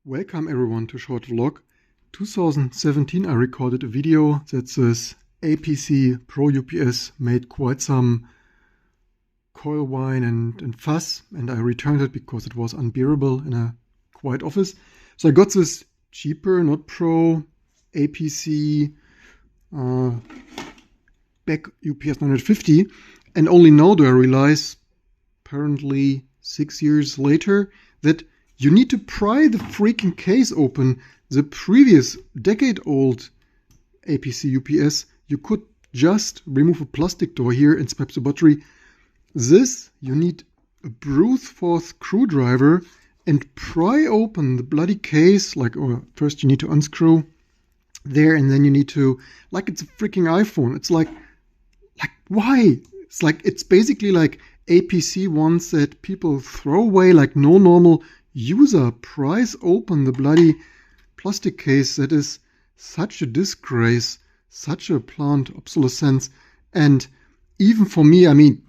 Welcome everyone to Short Vlog. 2017 I recorded a video that this APC Pro UPS made quite some coil whine and fuss, and I returned it because it was unbearable in a quiet office. So I got this cheaper, not Pro, APC Back-UPS 950, and only now do I realize, apparently 6 years later, that you need to pry the freaking case open. The previous decade-old APC UPS, you could just remove a plastic door here and snap the battery. This, you need a brute force screwdriver and pry open the bloody case. Or first you need to unscrew there, and then you need to, like it's a freaking iPhone. It's like why? It's basically like APC ones that people throw away, like no normal user pries open the bloody plastic case. That is such a disgrace, such a planned obsolescence. And even for me, I mean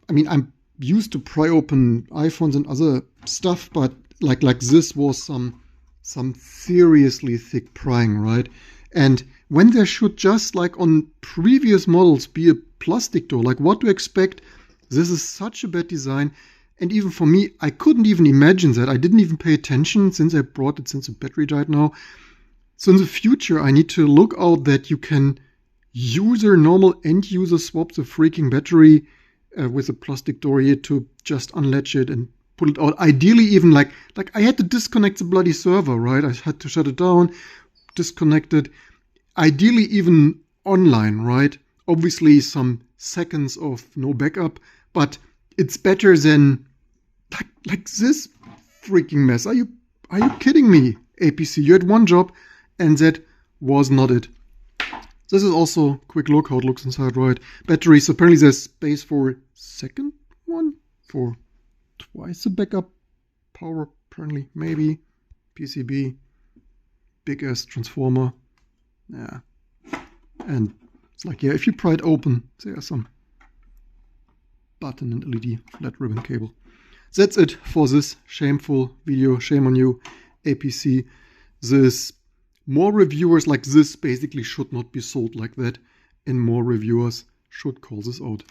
I'm used to pry open iPhones and other stuff, but like this was some seriously thick prying, right? And when there should just, like on previous models, be a plastic door, like what to expect? This is such a bad design. And even for me, I couldn't even imagine that. I didn't even pay attention since I brought it, since the battery died now. So in the future, I need to look out that you can normal end user swap the freaking battery with a plastic door here to just unlatch it and pull it out. Ideally, even like I had to disconnect the bloody server, right? I had to shut it down, disconnect it. Ideally, even online, right? Obviously, some seconds of no backup, but it's better than like this freaking mess. Are you kidding me, APC? You had one job, and that was not it. This is also a quick look how it looks inside, right? Batteries. Apparently, there's space for a second one, for twice the backup power. Apparently, maybe PCB, big ass transformer. Yeah, and it's like, yeah, if you pry it open, there are some button and LED flat ribbon cable. That's it for this shameful video. Shame on you, APC. More reviewers like this basically should not be sold like that, and more reviewers should call this out.